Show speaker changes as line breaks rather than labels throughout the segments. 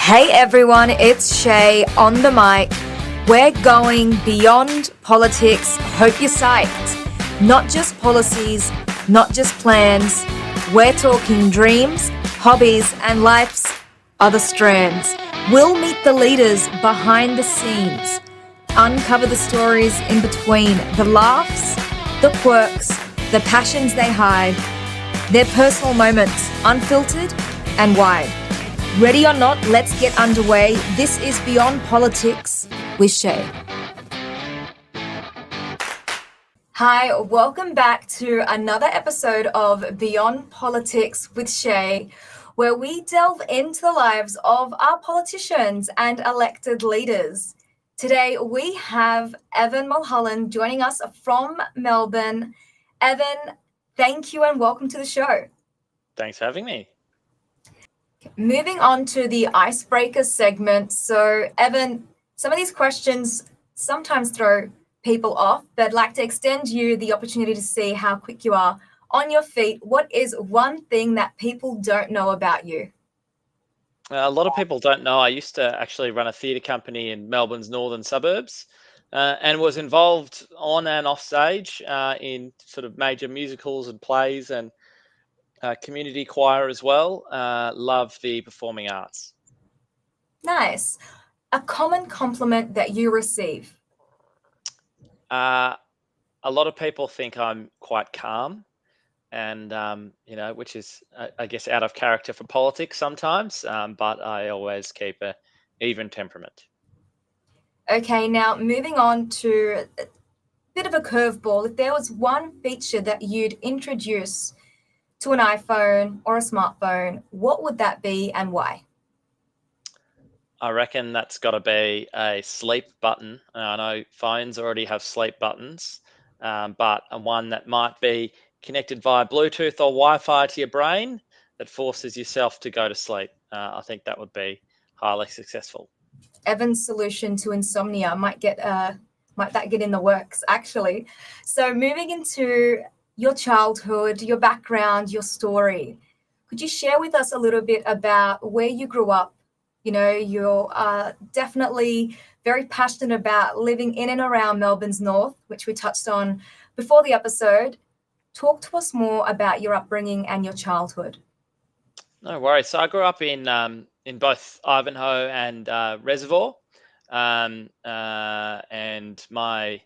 Hey everyone, it's Shay on the mic. We're going beyond politics. Hope you're psyched. Not just policies, not just plans. We're talking dreams, hobbies, and life's other strands. We'll meet the leaders behind the scenes, uncover the stories in between, the laughs, the quirks, the passions they hide, their personal moments, unfiltered and wide. Ready or not, let's get underway. This is Beyond Politics with Shay. Hi, welcome back to another episode of Beyond Politics with Shay, where we delve into the lives of our politicians and elected leaders. Today, we have Evan Mulholland joining us from Melbourne. Evan, thank you and welcome to the show.
Thanks for having me.
Moving on to the icebreaker segment. So, Evan, some of these questions sometimes throw people off, but I'd like to extend you the opportunity to see how quick you are on your feet. What is one thing that people don't know about you?
A lot of people don't know I used to actually run a theatre company in Melbourne's northern suburbs and was involved on and off stage in sort of major musicals and plays and community choir as well. Love the performing arts.
Nice. A common compliment that you receive?
A lot of people think I'm quite calm and, which is, I guess, out of character for politics sometimes, but I always keep a even temperament.
Okay, now moving on to a bit of a curveball. If there was one feature that you'd introduce to an iPhone or a smartphone, what would that be and why?
I reckon that's got to be a sleep button. I know phones already have sleep buttons, but one that might be connected via Bluetooth or Wi-Fi to your brain that forces yourself to go to sleep. I think that would be highly successful.
Evan's solution to insomnia might that get in the works actually. So moving into your childhood, your background, your story, could you share with us a little bit about where you grew up? You know, you're definitely very passionate about living in and around Melbourne's north, which we touched on before the episode. Talk to us more about your upbringing and your childhood.
No worries. So I grew up in both Ivanhoe and Reservoir, and my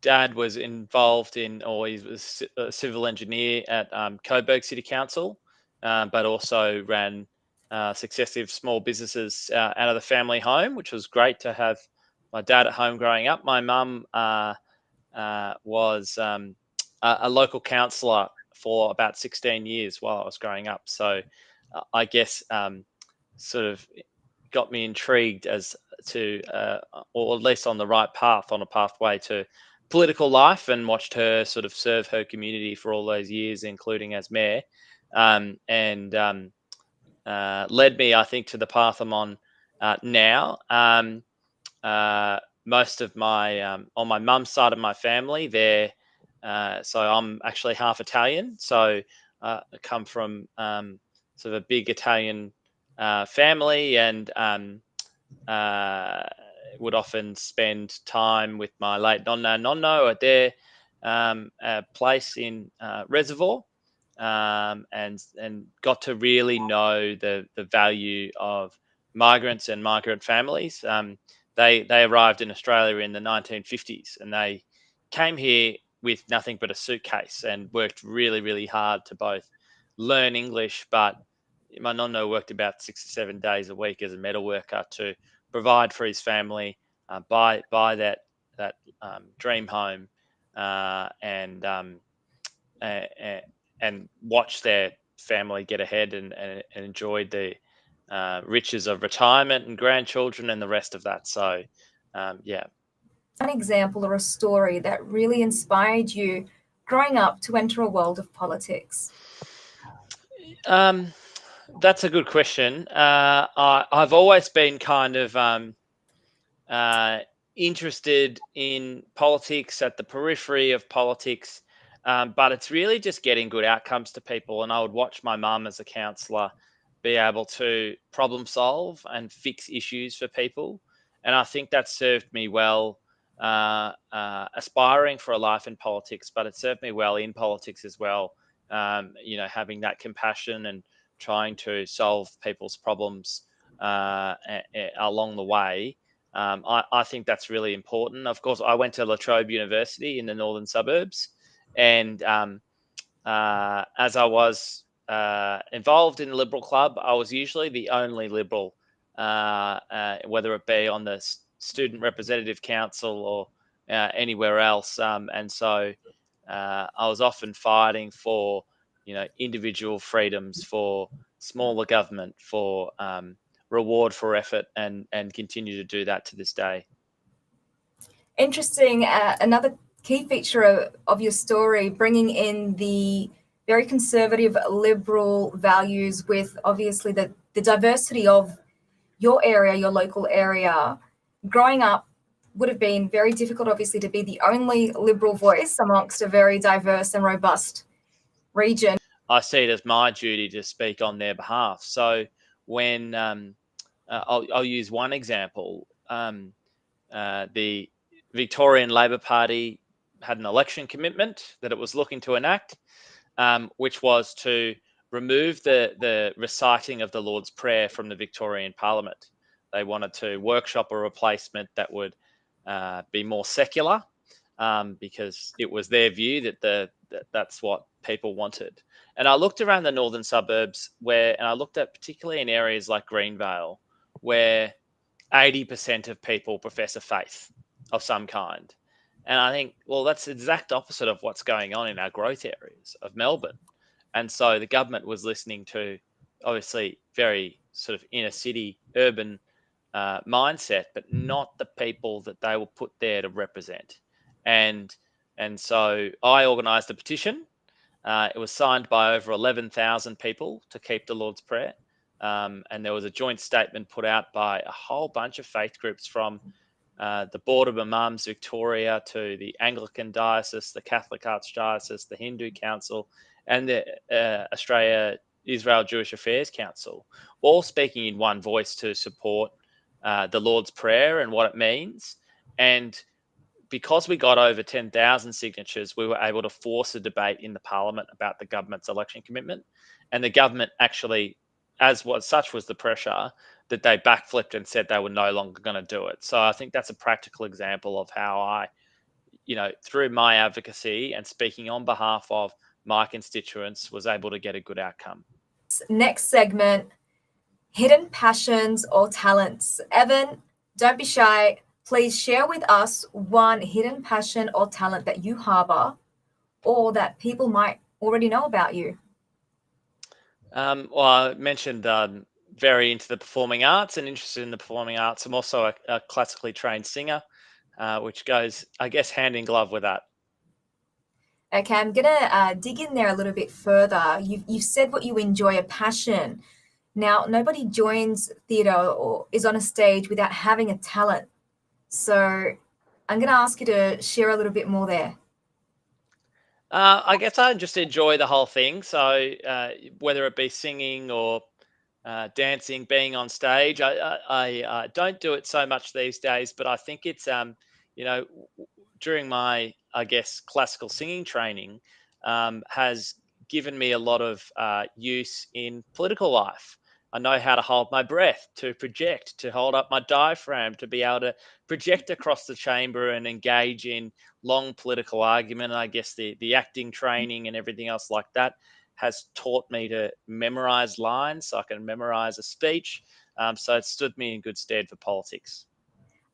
dad was involved or he was a civil engineer at Coburg City Council, but also ran successive small businesses out of the family home, which was great to have my dad at home growing up. My mum was a local councillor for about 16 years while I was growing up. So I guess sort of got me intrigued as to, or at least on the right path, on a pathway to political life, and watched her sort of serve her community for all those years, including as mayor, and led me, I think, to the path I'm on now. Most of my, on my mum's side of my family, so I'm actually half Italian. So I come from sort of a big Italian family, and would often spend time with my late nonno at their place in Reservoir, and got to really know the value of migrants and migrant families. They arrived in Australia in the 1950s, and they came here with nothing but a suitcase and worked really, really hard to both learn English, but my nonno worked about 6 or 7 days a week as a metal worker to provide for his family, buy that dream home, and watch their family get ahead and enjoy the riches of retirement and grandchildren and the rest of that. So, yeah.
An example or a story that really inspired you growing up to enter a world of politics?
That's a good question. I've always been kind of interested in politics, at the periphery of politics, but it's really just getting good outcomes to people. And I would watch my mum as a counsellor be able to problem solve and fix issues for people. And I think that served me well, aspiring for a life in politics, but it served me well in politics as well. Having that compassion and trying to solve people's problems along the way. I think that's really important. Of course, I went to La Trobe University in the northern suburbs, and as I was involved in the Liberal Club, I was usually the only Liberal, whether it be on the Student Representative Council or anywhere else. And so I was often fighting for, individual freedoms, for smaller government, for reward for effort, and continue to do that to this day.
Interesting. Another key feature of your story, bringing in the very conservative liberal values with obviously the diversity of your area, your local area. Growing up would have been very difficult, obviously, to be the only liberal voice amongst a very diverse and robust region.
I see it as my duty to speak on their behalf. So when I'll use one example, the Victorian Labor Party had an election commitment that it was looking to enact, which was to remove the reciting of the Lord's Prayer from the Victorian Parliament. They wanted to workshop a replacement that would be more secular, because it was their view that that's what people wanted. And I looked around the northern suburbs and I looked at particularly in areas like Greenvale, where 80% of people profess a faith of some kind. And I think, well, that's the exact opposite of what's going on in our growth areas of Melbourne. And so the government was listening to, obviously, very sort of inner city, urban mindset, but not the people that they were put there to represent. And so I organised a petition. It was signed by over 11,000 people to keep the Lord's Prayer. And there was a joint statement put out by a whole bunch of faith groups, from the Board of Imams Victoria to the Anglican Diocese, the Catholic Archdiocese, the Hindu Council, and the Israel Jewish Affairs Council, all speaking in one voice to support the Lord's Prayer and what it means. And because we got over 10,000 signatures, we were able to force a debate in the Parliament about the government's election commitment. And the government actually, such was the pressure, that they backflipped and said they were no longer going to do it. So I think that's a practical example of how I, through my advocacy and speaking on behalf of my constituents, was able to get a good outcome.
Next segment, hidden passions or talents. Evan, don't be shy. Please share with us one hidden passion or talent that you harbor or that people might already know about you.
Well, I mentioned very into the performing arts and interested in the performing arts. I'm also a classically trained singer, which goes, I guess, hand in glove with that.
Okay, I'm going to dig in there a little bit further. You've said what you enjoy, a passion. Now, nobody joins theatre or is on a stage without having a talent. So I'm going to ask you to share a little bit more there.
I guess I just enjoy the whole thing. So whether it be singing or dancing, being on stage, I don't do it so much these days, but I think it's, during my, I guess, classical singing training has given me a lot of use in political life. I know how to hold my breath, to project, to hold up my diaphragm, to be able to project across the chamber and engage in long political argument. And I guess the acting training and everything else like that has taught me to memorize lines so I can memorize a speech. So it stood me in good stead for politics.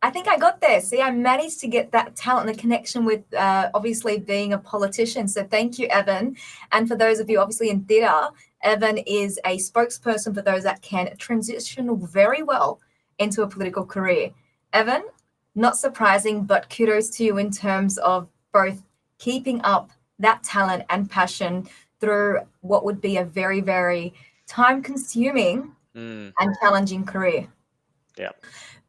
I think I got there. See, I managed to get that talent and the connection with obviously being a politician. So thank you, Evan. And for those of you obviously in theatre, Evan is a spokesperson for those that can transition very well into a political career. Evan, not surprising, but kudos to you in terms of both keeping up that talent and passion through what would be a very, very time-consuming and challenging career.
Yeah.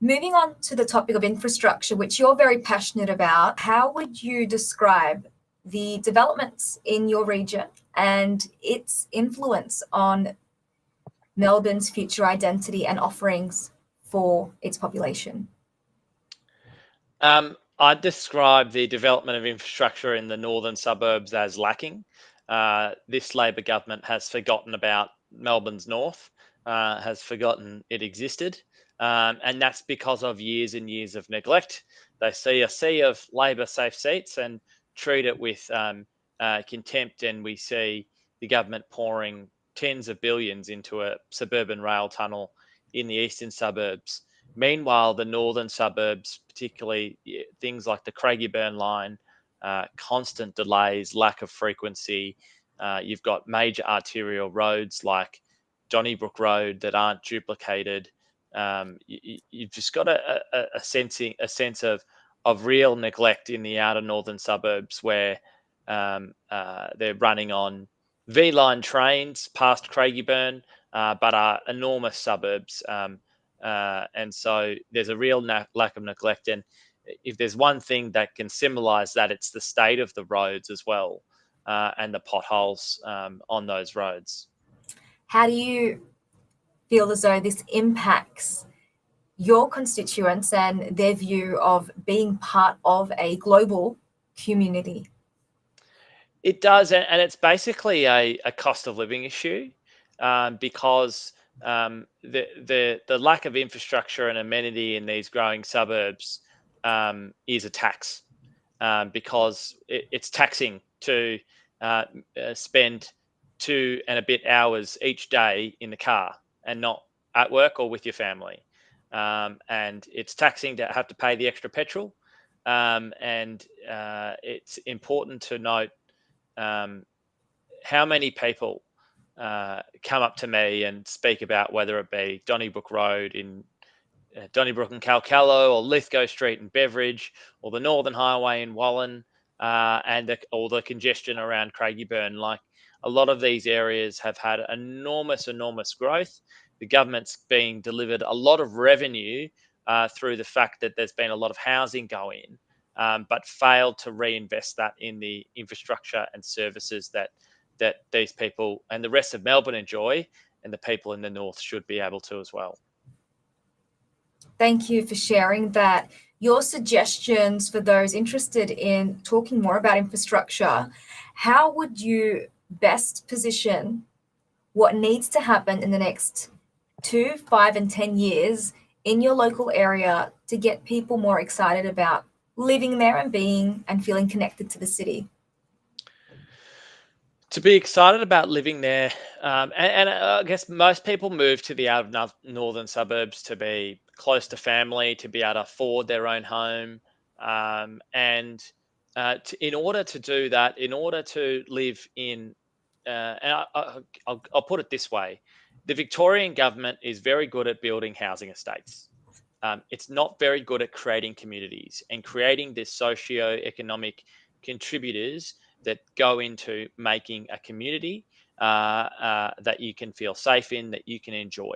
Moving on to the topic of infrastructure, which you're very passionate about, how would you describe the developments in your region and its influence on Melbourne's future identity and offerings for its population?
I'd describe the development of infrastructure in the northern suburbs as lacking. This Labor government has forgotten about Melbourne's north, has forgotten it existed, and that's because of years and years of neglect. They see a sea of Labor safe seats and treat it with contempt, and we see the government pouring tens of billions into a suburban rail tunnel in the eastern suburbs. Meanwhile, the northern suburbs, particularly things like the Craigieburn line, constant delays, lack of frequency. You've got major arterial roads like Donnybrook Road that aren't duplicated. You've just got a sense of real neglect in the outer northern suburbs where they're running on V line trains past Craigieburn, but are enormous suburbs. And so there's a real lack of neglect. And if there's one thing that can symbolize that, it's the state of the roads as well, and the potholes on those roads.
How do you feel as though this impacts your constituents and their view of being part of a global community?
It does, and it's basically a cost of living issue, because the lack of infrastructure and amenity in these growing suburbs is a tax, because it's taxing to spend 2 and a bit hours each day in the car and not at work or with your family. And it's taxing to have to pay the extra petrol. And it's important to note um, how many people come up to me and speak about whether it be Donnybrook Road in Donnybrook and Calcallo, or Lithgow Street in Beveridge, or the Northern Highway in Wallen, all the congestion around Craigieburn. Like, a lot of these areas have had enormous growth. The government's being delivered a lot of revenue through the fact that there's been a lot of housing go in, but failed to reinvest that in the infrastructure and services that these people and the rest of Melbourne enjoy, and the people in the north should be able to as well.
Thank you for sharing that. Your suggestions for those interested in talking more about infrastructure, how would you best position what needs to happen in the next 2, 5, and 10 years in your local area to get people more excited about living there and being and feeling connected to the city?
To be excited about living there, and I guess most people move to the out of northern suburbs to be close to family, to be able to afford their own home, and in order to do that, in order to live in, and I'll put it this way: the Victorian government is very good at building housing estates. It's not very good at creating communities and creating the socio-economic contributors that go into making a community that you can feel safe in, that you can enjoy,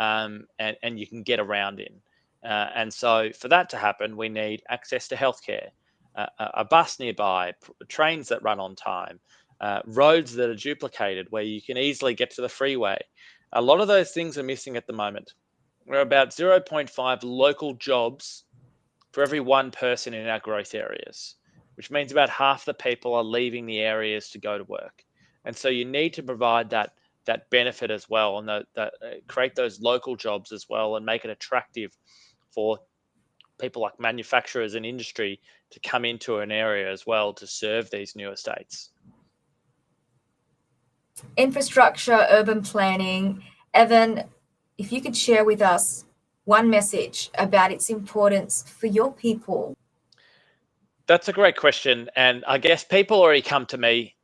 and you can get around in. And so, for that to happen, we need access to healthcare, a bus nearby, trains that run on time, roads that are duplicated where you can easily get to the freeway. A lot of those things are missing at the moment. We're about zero point 0.5 local jobs for every one person in our growth areas, which means about half the people are leaving the areas to go to work. And so you need to provide that benefit as well, and create those local jobs as well, and make it attractive for people like manufacturers and industry to come into an area as well to serve these new estates.
Infrastructure, urban planning. Evan, if you could share with us one message about its importance for your people.
That's a great question, and I guess people already come to me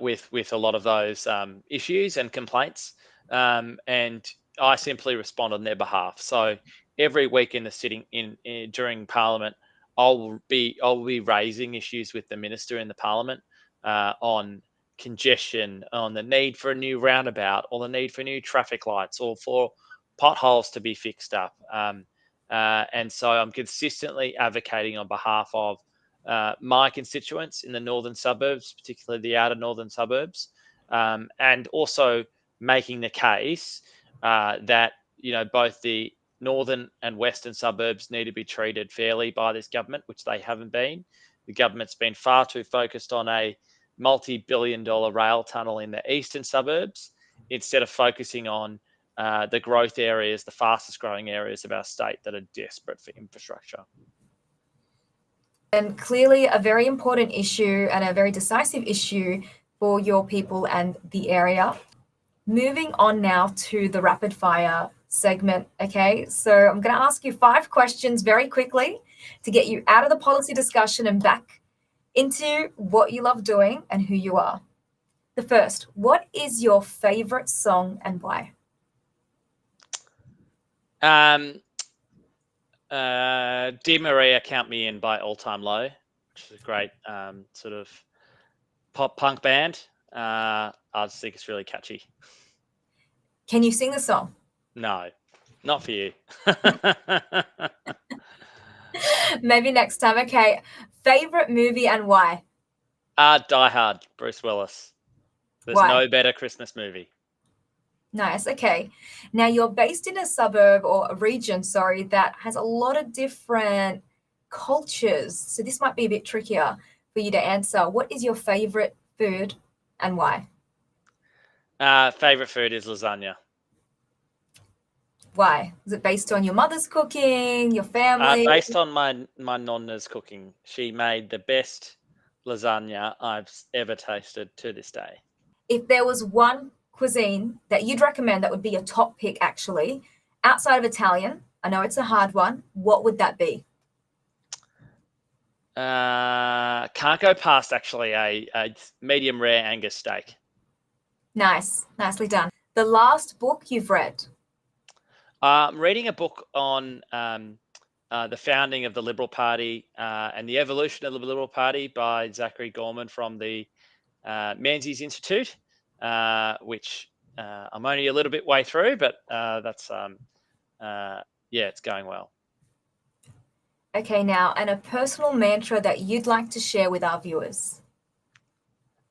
with a lot of those issues and complaints, and I simply respond on their behalf. So every week in the sitting in during Parliament, I'll be raising issues with the minister in the Parliament on congestion, on the need for a new roundabout, or the need for new traffic lights, or for potholes to be fixed up. And so I'm consistently advocating on behalf of my constituents in the northern suburbs, particularly the outer northern suburbs, and also making the case that, both the northern and western suburbs need to be treated fairly by this government, which they haven't been. The government's been far too focused on a multi-billion-dollar rail tunnel in the eastern suburbs instead of focusing on the growth areas, the fastest growing areas of our state that are desperate for infrastructure.
And clearly a very important issue and a very decisive issue for your people and the area. Moving on now to the rapid fire segment. Okay, so I'm going to ask you 5 questions very quickly to get you out of the policy discussion and back into what you love doing and who you are. The first, what is your favorite song and why?
Dear Maria, Count Me In by All Time Low, which is a great sort of pop punk band. I just think it's really catchy.
Can you sing the song?
No, not for you.
Maybe next time. Okay. Favorite movie and why?
Die Hard, Bruce Willis. There's
Why?
no better Christmas movie.
Nice. Okay. Now you're based in a suburb or a region, sorry, that has a lot of different cultures. So this might be a bit trickier for you to answer. What is your favorite food and why?
Favorite food is lasagna.
Why? Is it based on your mother's cooking, your family?
Based on my nonna's cooking. She made the best lasagna I've ever tasted to this day.
If there was one cuisine that you'd recommend that would be a top pick, actually, outside of Italian, I know it's a hard one, what would that be?
Can't go past actually a medium rare Angus steak.
Nice. Nicely done. The last book you've read?
I'm reading a book on the founding of the Liberal Party and the evolution of the Liberal Party by Zachary Gorman from the Menzies Institute, which I'm only a little bit way through, but that's it's going well.
Okay, now, and a personal mantra that you'd like to share with our viewers?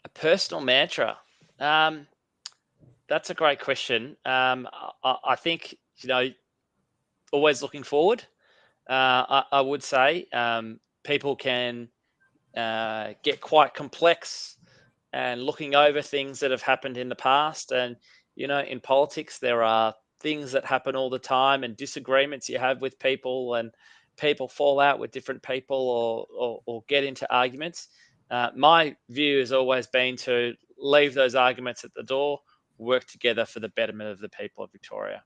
A personal mantra. That's a great question. I think, always looking forward. I would say people can get quite complex and looking over things that have happened in the past. And, in politics, there are things that happen all the time and disagreements you have with people, and people fall out with different people or get into arguments. My view has always been to leave those arguments at the door, work together for the betterment of the people of Victoria.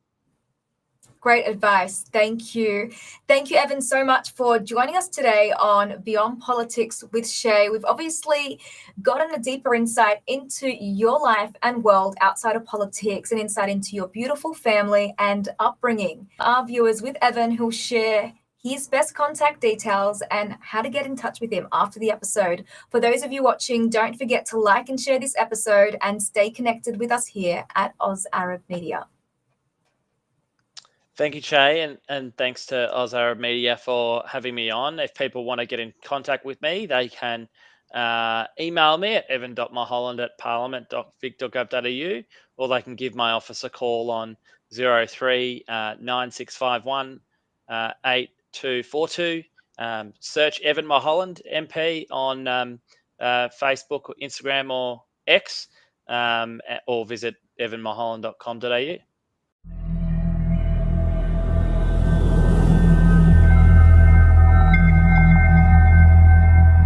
Great advice. Thank you. Thank you, Evan, so much for joining us today on Beyond Politics with Shay. We've obviously gotten a deeper insight into your life and world outside of politics and insight into your beautiful family and upbringing. Our viewers with Evan, who'll share his best contact details and how to get in touch with him after the episode. For those of you watching, don't forget to like and share this episode and stay connected with us here at Oz Arab Media.
Thank you, Shay, and thanks to Oz Arab Media for having me on. If people want to get in contact with me, they can email me at evan.mulholland@parliament.vic.gov.au, or they can give my office a call on 03 9651 8242. Search Evan Mulholland MP on Facebook, or Instagram, or X, or visit evanmulholland.com.au.